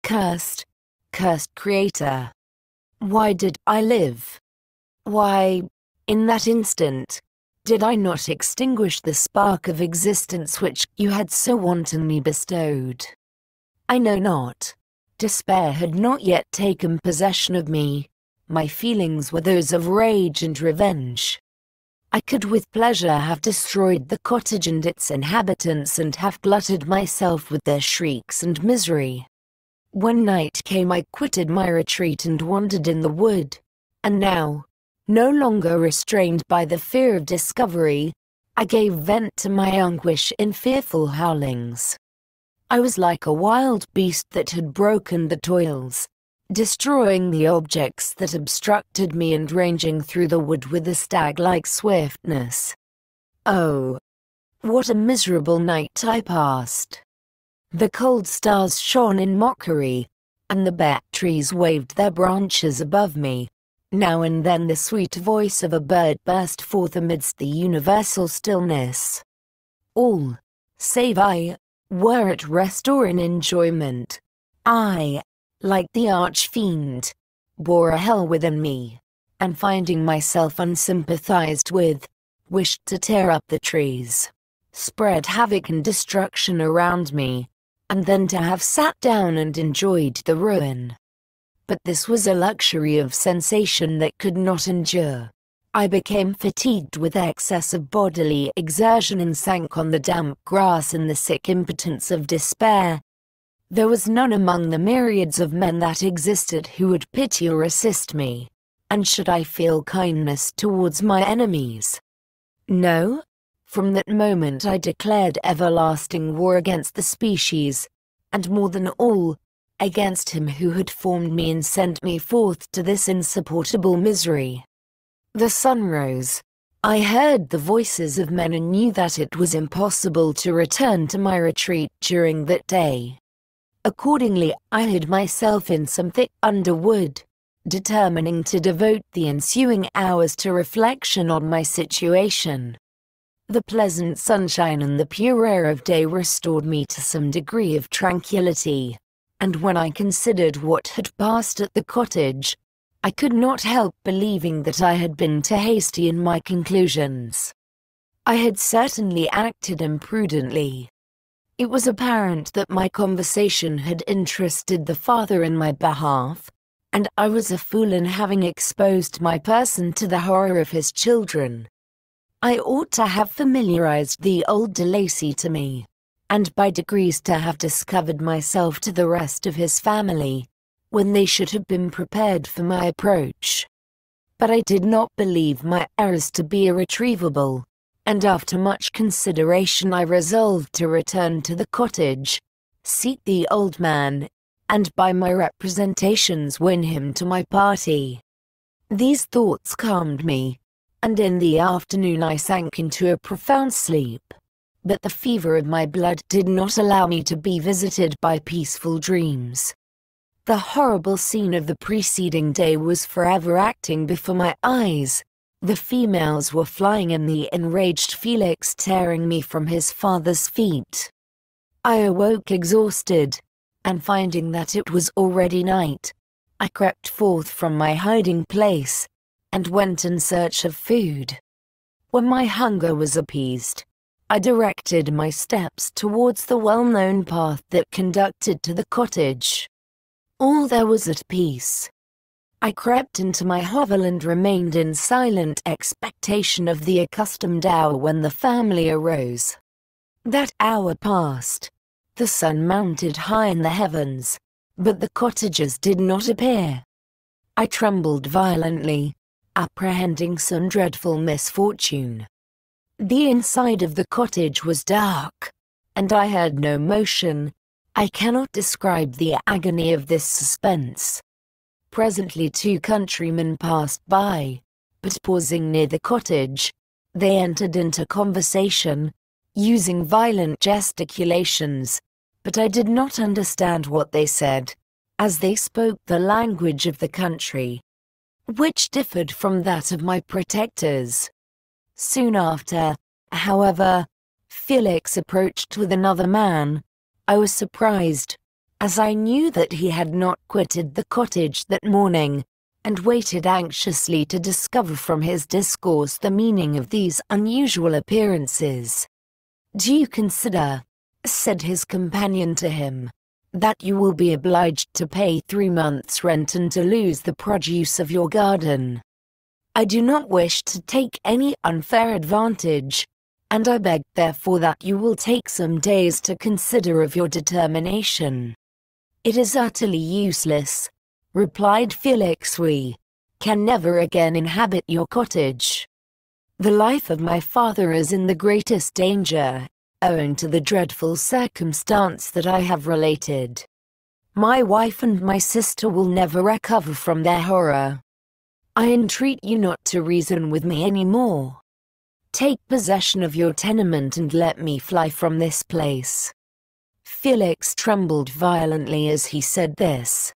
Cursed, cursed creator. Why did I live? Why, in that instant, did I not extinguish the spark of existence which you had so wantonly bestowed? I know not. Despair had not yet taken possession of me. My feelings were those of rage and revenge. I could with pleasure have destroyed the cottage and its inhabitants and have glutted myself with their shrieks and misery. When night came I quitted my retreat and wandered in the wood, and now, no longer restrained by the fear of discovery, I gave vent to my anguish in fearful howlings. I was like a wild beast that had broken the toils, destroying the objects that obstructed me and ranging through the wood with a stag-like swiftness. Oh, what a miserable night I passed! The cold stars shone in mockery, and the bare trees waved their branches above me. Now and then the sweet voice of a bird burst forth amidst the universal stillness. All, save I, were at rest or in enjoyment. I, like the arch-fiend, bore a hell within me, and finding myself unsympathized with, wished to tear up the trees, spread havoc and destruction around me, and then to have sat down and enjoyed the ruin. But this was a luxury of sensation that could not endure. I became fatigued with excess of bodily exertion and sank on the damp grass in the sick impotence of despair. There was none among the myriads of men that existed who would pity or assist me, and should I feel kindness towards my enemies? No. From that moment I declared everlasting war against the species, and more than all, against him who had formed me and sent me forth to this insupportable misery. The sun rose. I heard the voices of men and knew that it was impossible to return to my retreat during that day. Accordingly, I hid myself in some thick underwood, determining to devote the ensuing hours to reflection on my situation. The pleasant sunshine and the pure air of day restored me to some degree of tranquility, and when I considered what had passed at the cottage, I could not help believing that I had been too hasty in my conclusions. I had certainly acted imprudently. It was apparent that my conversation had interested the father in my behalf, and I was a fool in having exposed my person to the horror of his children. I ought to have familiarized the old De Lacy to me, and by degrees to have discovered myself to the rest of his family, when they should have been prepared for my approach. But I did not believe my errors to be irretrievable, and after much consideration I resolved to return to the cottage, seek the old man, and by my representations win him to my party. These thoughts calmed me, and in the afternoon I sank into a profound sleep. But the fever of my blood did not allow me to be visited by peaceful dreams. The horrible scene of the preceding day was forever acting before my eyes. The females were flying and the enraged Felix tearing me from his father's feet. I awoke exhausted, and finding that it was already night, I crept forth from my hiding place, and went in search of food. When my hunger was appeased, I directed my steps towards the well-known path that conducted to the cottage. All there was at peace. I crept into my hovel and remained in silent expectation of the accustomed hour when the family arose. That hour passed. The sun mounted high in the heavens, but the cottagers did not appear. I trembled violently, apprehending some dreadful misfortune. The inside of the cottage was dark, and I heard no motion. I cannot describe the agony of this suspense. Presently 2 countrymen passed by, but pausing near the cottage, they entered into conversation, using violent gesticulations, but I did not understand what they said, as they spoke the language of the country, which differed from that of my protectors. Soon after, however, Felix approached with another man. I was surprised, as I knew that he had not quitted the cottage that morning, and waited anxiously to discover from his discourse the meaning of these unusual appearances. "Do you consider," said his companion to him, "that you will be obliged to pay 3 months' rent and to lose the produce of your garden? I do not wish to take any unfair advantage, and I beg therefore that you will take some days to consider of your determination." "It is utterly useless," replied Felix. "We can never again inhabit your cottage. The life of my father is in the greatest danger, owing to the dreadful circumstance that I have related. My wife and my sister will never recover from their horror. I entreat you not to reason with me any more. Take possession of your tenement and let me fly from this place." Felix trembled violently as he said this.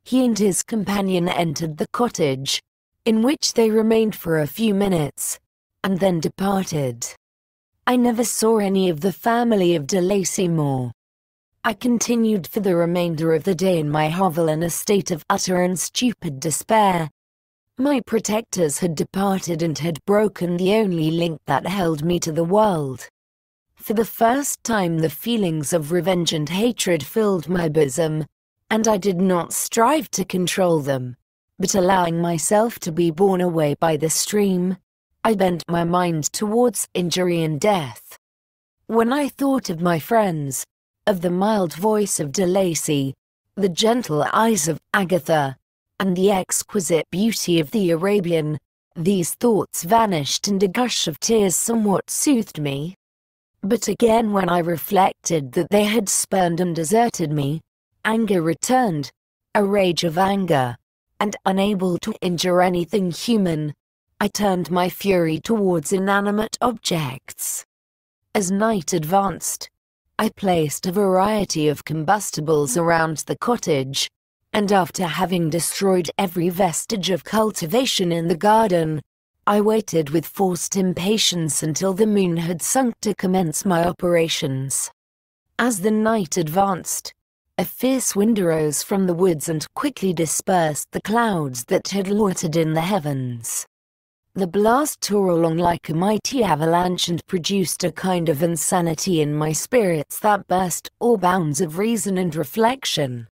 He and his companion entered the cottage, in which they remained for a few minutes, and then departed. I never saw any of the family of de Lacy more. I continued for the remainder of the day in my hovel in a state of utter and stupid despair. My protectors had departed and had broken the only link that held me to the world. For the first time the feelings of revenge and hatred filled my bosom, and I did not strive to control them, but allowing myself to be borne away by the stream, I bent my mind towards injury and death. When I thought of my friends, of the mild voice of de Lacy, the gentle eyes of Agatha, and the exquisite beauty of the Arabian, these thoughts vanished and a gush of tears somewhat soothed me. But again when I reflected that they had spurned and deserted me, anger returned, a rage of anger, and unable to injure anything human, I turned my fury towards inanimate objects. As night advanced, I placed a variety of combustibles around the cottage, and after having destroyed every vestige of cultivation in the garden, I waited with forced impatience until the moon had sunk to commence my operations. As the night advanced, a fierce wind arose from the woods and quickly dispersed the clouds that had loitered in the heavens. The blast tore along like a mighty avalanche and produced a kind of insanity in my spirits that burst all bounds of reason and reflection.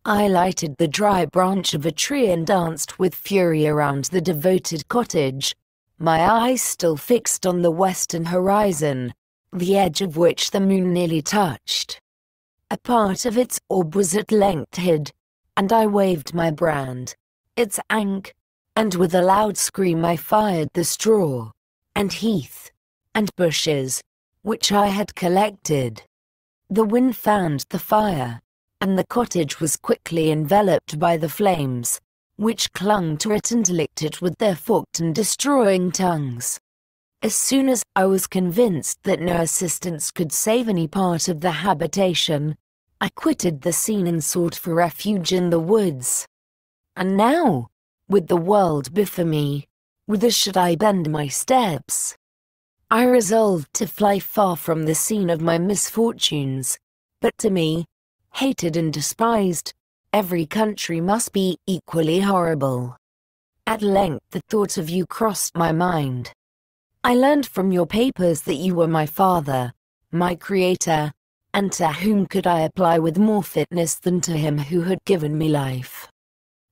I lighted the dry branch of a tree and danced with fury around the devoted cottage, my eyes still fixed on the western horizon, the edge of which the moon nearly touched. A part of its orb was at length hid, and I waved my brand, its ank, and with a loud scream I fired the straw, and heath, and bushes, which I had collected. The wind fanned the fire, and the cottage was quickly enveloped by the flames, which clung to it and licked it with their forked and destroying tongues. As soon as I was convinced that no assistance could save any part of the habitation, I quitted the scene and sought for refuge in the woods. And now, with the world before me, whither should I bend my steps? I resolved to fly far from the scene of my misfortunes, but to me, hated and despised, every country must be equally horrible. At length the thought of you crossed my mind. I learned from your papers that you were my father, my creator, and to whom could I apply with more fitness than to him who had given me life?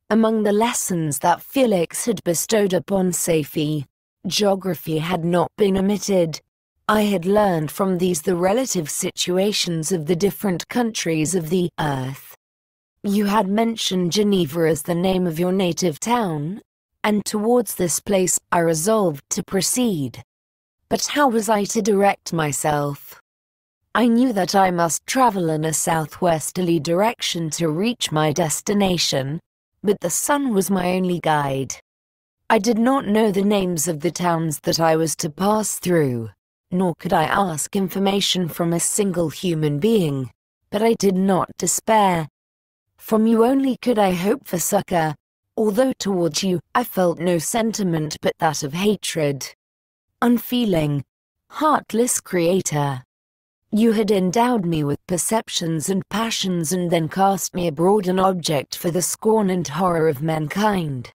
Among the lessons that Felix had bestowed upon Safie, geography had not been omitted. I had learned from these the relative situations of the different countries of the earth. You had mentioned Geneva as the name of your native town, and towards this place I resolved to proceed. But how was I to direct myself? I knew that I must travel in a southwesterly direction to reach my destination, but the sun was my only guide. I did not know the names of the towns that I was to pass through, nor could I ask information from a single human being, but I did not despair. From you only could I hope for succor, although towards you I felt no sentiment but that of hatred. Unfeeling, heartless creator! You had endowed me with perceptions and passions and then cast me abroad an object for the scorn and horror of mankind.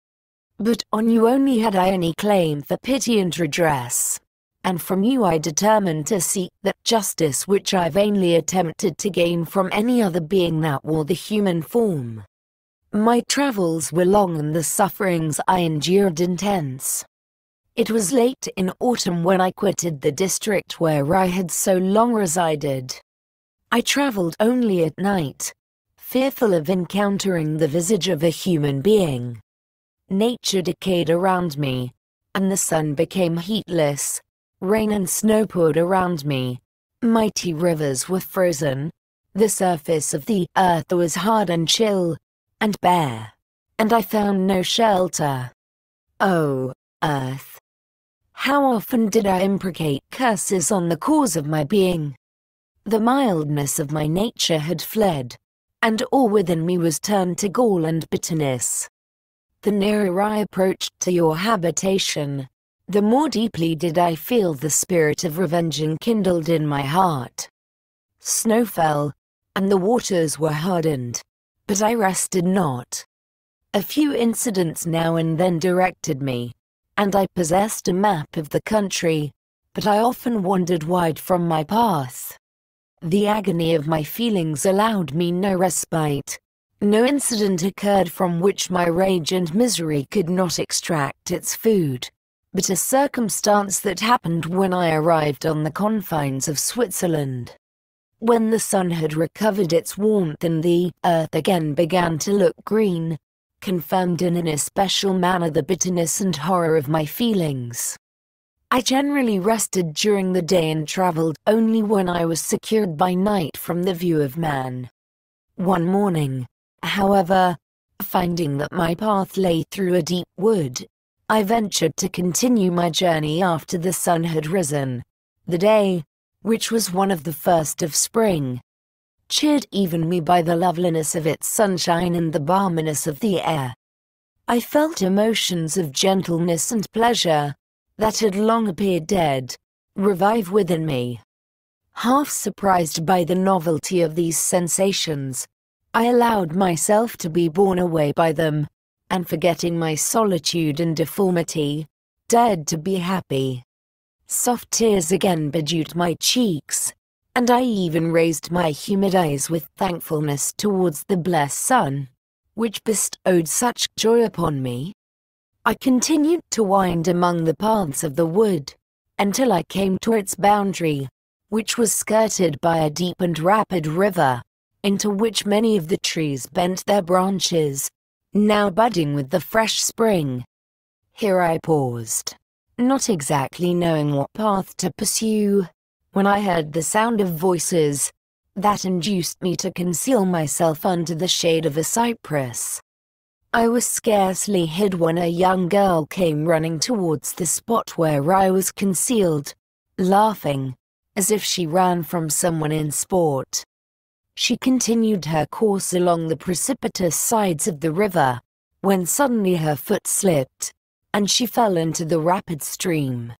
But on you only had I any claim for pity and redress, and from you I determined to seek that justice which I vainly attempted to gain from any other being that wore the human form. My travels were long and the sufferings I endured intense. It was late in autumn when I quitted the district where I had so long resided. I traveled only at night, fearful of encountering the visage of a human being. Nature decayed around me, and the sun became heatless. Rain and snow poured around me. Mighty rivers were frozen. The surface of the earth was hard and chill, and bare, and I found no shelter. Oh, earth! How often did I imprecate curses on the cause of my being? The mildness of my nature had fled, and all within me was turned to gall and bitterness. The nearer I approached to your habitation, the more deeply did I feel the spirit of revenge enkindled in my heart. Snow fell, and the waters were hardened, but I rested not. A few incidents now and then directed me, and I possessed a map of the country, but I often wandered wide from my path. The agony of my feelings allowed me no respite. No incident occurred from which my rage and misery could not extract its food, but a circumstance that happened when I arrived on the confines of Switzerland. When the sun had recovered its warmth and the earth again began to look green, confirmed in an especial manner the bitterness and horror of my feelings. I generally rested during the day and traveled only when I was secured by night from the view of man. One morning, however, finding that my path lay through a deep wood, I ventured to continue my journey after the sun had risen. The day, which was one of the first of spring, cheered even me by the loveliness of its sunshine and the balminess of the air. I felt emotions of gentleness and pleasure, that had long appeared dead, revive within me. Half surprised by the novelty of these sensations, I allowed myself to be borne away by them, and forgetting my solitude and deformity, dared to be happy. Soft tears again bedewed my cheeks, and I even raised my humid eyes with thankfulness towards the blessed sun, which bestowed such joy upon me. I continued to wind among the paths of the wood, until I came to its boundary, which was skirted by a deep and rapid river, into which many of the trees bent their branches, now budding with the fresh spring. Here I paused, not exactly knowing what path to pursue, when I heard the sound of voices, that induced me to conceal myself under the shade of a cypress. I was scarcely hid when a young girl came running towards the spot where I was concealed, laughing, as if she ran from someone in sport. She continued her course along the precipitous sides of the river, when suddenly her foot slipped, and she fell into the rapid stream.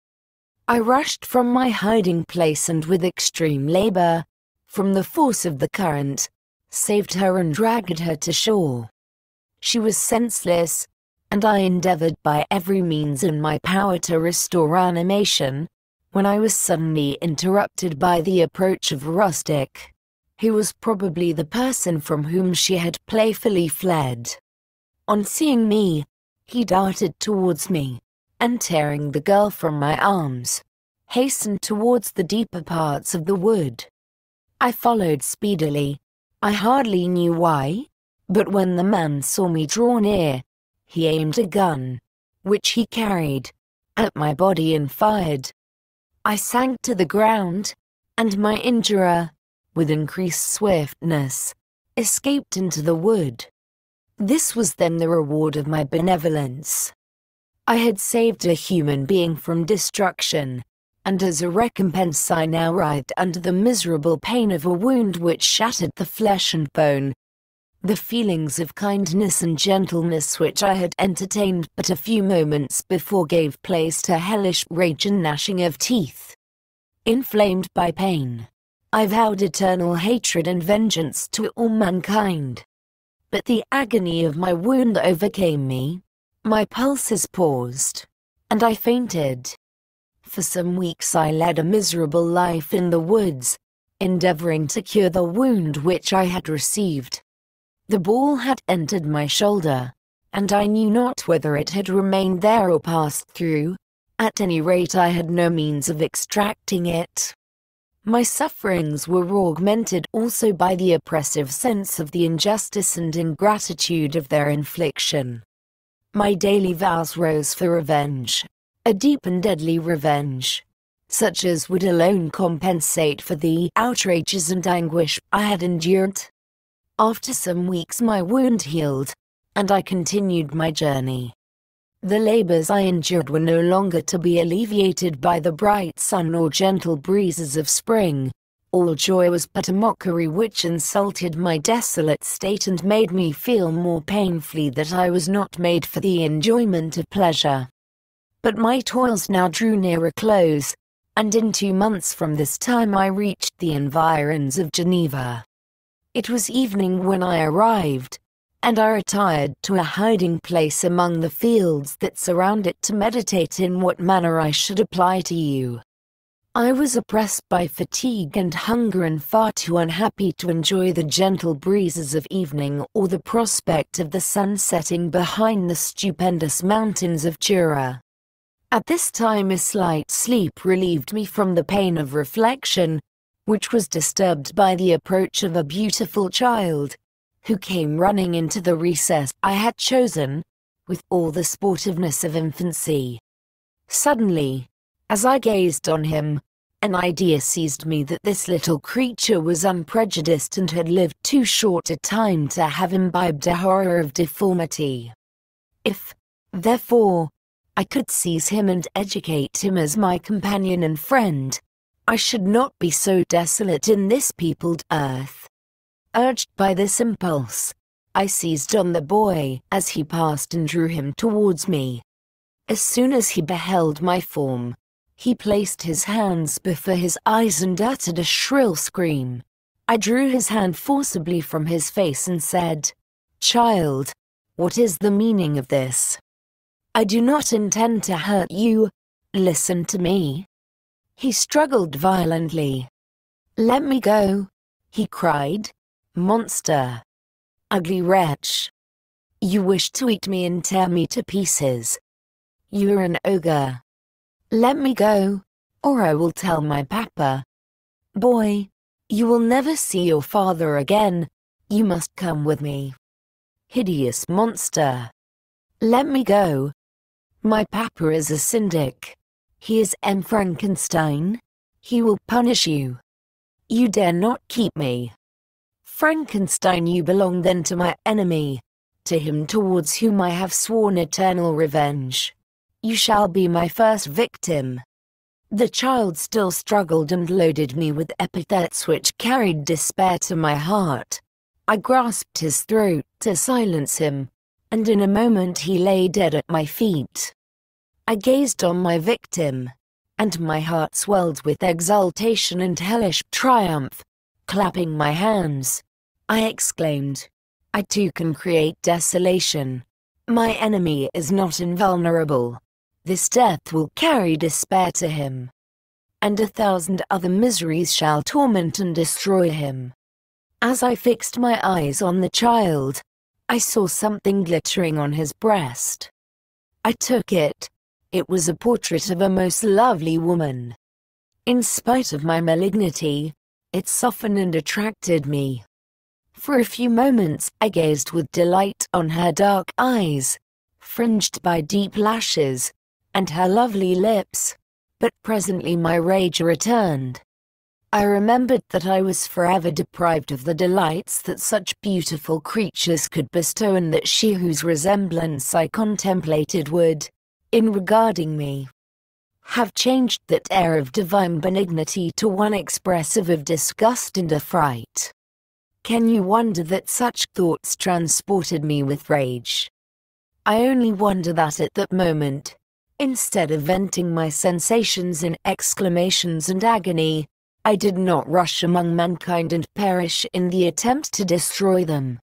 I rushed from my hiding place and with extreme labor, from the force of the current, saved her and dragged her to shore. She was senseless, and I endeavored by every means in my power to restore animation, when I was suddenly interrupted by the approach of a rustic, who was probably the person from whom she had playfully fled. On seeing me, he darted towards me, and tearing the girl from my arms, hastened towards the deeper parts of the wood. I followed speedily. I hardly knew why, but when the man saw me draw near, he aimed a gun, which he carried, at my body and fired. I sank to the ground, and my injurer, with increased swiftness, escaped into the wood. This was then the reward of my benevolence. I had saved a human being from destruction, and as a recompense I now writhed under the miserable pain of a wound which shattered the flesh and bone. The feelings of kindness and gentleness which I had entertained but a few moments before gave place to hellish rage and gnashing of teeth. Inflamed by pain, I vowed eternal hatred and vengeance to all mankind. But the agony of my wound overcame me. My pulses paused, and I fainted. For some weeks I led a miserable life in the woods, endeavoring to cure the wound which I had received. The ball had entered my shoulder, and I knew not whether it had remained there or passed through. At any rate, I had no means of extracting it. My sufferings were augmented also by the oppressive sense of the injustice and ingratitude of their infliction. My daily vows rose for revenge, a deep and deadly revenge, such as would alone compensate for the outrages and anguish I had endured. After some weeks my wound healed, and I continued my journey. The labors I endured were no longer to be alleviated by the bright sun or gentle breezes of spring. All joy was but a mockery which insulted my desolate state and made me feel more painfully that I was not made for the enjoyment of pleasure. But my toils now drew near a close, and in 2 months from this time I reached the environs of Geneva. It was evening when I arrived, and I retired to a hiding place among the fields that surround it to meditate in what manner I should apply to you. I was oppressed by fatigue and hunger and far too unhappy to enjoy the gentle breezes of evening or the prospect of the sun setting behind the stupendous mountains of Jura. At this time a slight sleep relieved me from the pain of reflection, which was disturbed by the approach of a beautiful child, who came running into the recess I had chosen, with all the sportiveness of infancy. Suddenly, as I gazed on him, an idea seized me that this little creature was unprejudiced and had lived too short a time to have imbibed a horror of deformity. If, therefore, I could seize him and educate him as my companion and friend, I should not be so desolate in this peopled earth. Urged by this impulse, I seized on the boy as he passed and drew him towards me. As soon as he beheld my form, he placed his hands before his eyes and uttered a shrill scream. I drew his hand forcibly from his face and said, "Child, what is the meaning of this? I do not intend to hurt you. Listen to me." He struggled violently. "Let me go," he cried. "Monster! Ugly wretch! You wish to eat me and tear me to pieces. You're an ogre. Let me go, or I will tell my papa. Boy, you will never see your father again. You must come with me. Hideous monster! Let me go. My papa is a syndic. He is Frankenstein. He will punish you. You dare not keep me. Frankenstein, you belong then to my enemy, to him towards whom I have sworn eternal revenge. You shall be my first victim." The child still struggled and loaded me with epithets which carried despair to my heart. I grasped his throat to silence him, and in a moment he lay dead at my feet. I gazed on my victim, and my heart swelled with exultation and hellish triumph. Clapping my hands, I exclaimed, "I too can create desolation. My enemy is not invulnerable. This death will carry despair to him, and 1,000 other miseries shall torment and destroy him." As I fixed my eyes on the child, I saw something glittering on his breast. I took it. It was a portrait of a most lovely woman. In spite of my malignity, it softened and attracted me. For a few moments I gazed with delight on her dark eyes, fringed by deep lashes, and her lovely lips, but presently my rage returned. I remembered that I was forever deprived of the delights that such beautiful creatures could bestow, and that she whose resemblance I contemplated would, in regarding me, have changed that air of divine benignity to one expressive of disgust and affright. Can you wonder that such thoughts transported me with rage? I only wonder that at that moment, instead of venting my sensations in exclamations and agony, I did not rush among mankind and perish in the attempt to destroy them.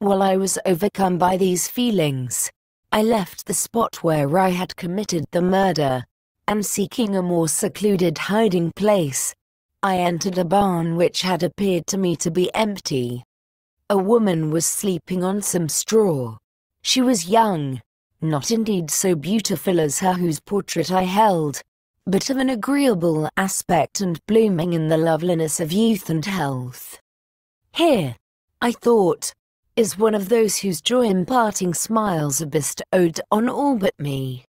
While I was overcome by these feelings, I left the spot where I had committed the murder, and seeking a more secluded hiding place, I entered a barn which had appeared to me to be empty. A woman was sleeping on some straw. She was young, not indeed so beautiful as her whose portrait I held, but of an agreeable aspect and blooming in the loveliness of youth and health. Here, I thought, is one of those whose joy-imparting smiles are bestowed on all but me.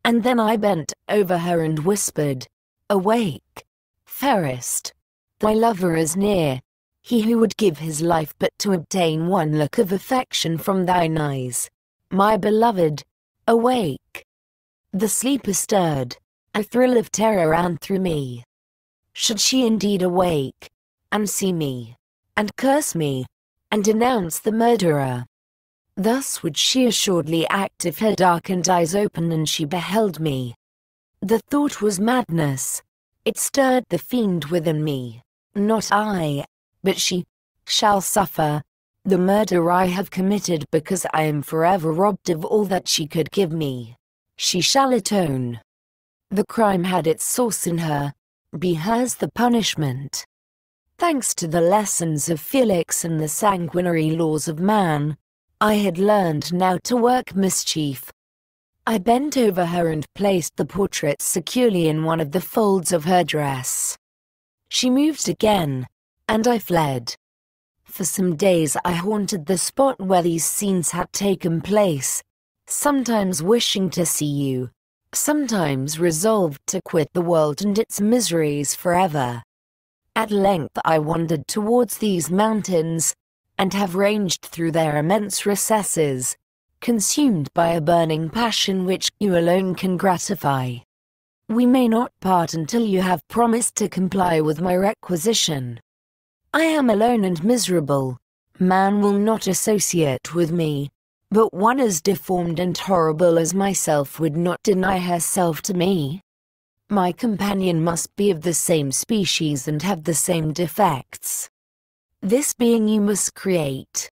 And then I bent over her and whispered, "Awake, fairest, thy lover is near, he who would give his life but to obtain one look of affection from thine eyes. My beloved, awake." The sleeper stirred. A thrill of terror ran through me. Should she indeed awake, and see me, and curse me, and denounce the murderer? Thus would she assuredly act if her darkened eyes opened and she beheld me. The thought was madness. It stirred the fiend within me. Not I, but she, shall suffer the murder I have committed because I am forever robbed of all that she could give me. She shall atone. The crime had its source in her. Be hers the punishment. Thanks to the lessons of Felix and the sanguinary laws of man, I had learned now to work mischief. I bent over her and placed the portrait securely in one of the folds of her dress. She moved again, and I fled. For some days I haunted the spot where these scenes had taken place, sometimes wishing to see you, sometimes resolved to quit the world and its miseries forever. At length I wandered towards these mountains, and have ranged through their immense recesses, consumed by a burning passion which you alone can gratify. We may not part until you have promised to comply with my requisition. I am alone and miserable. Man will not associate with me, but one as deformed and horrible as myself would not deny herself to me. My companion must be of the same species and have the same defects. This being you must create.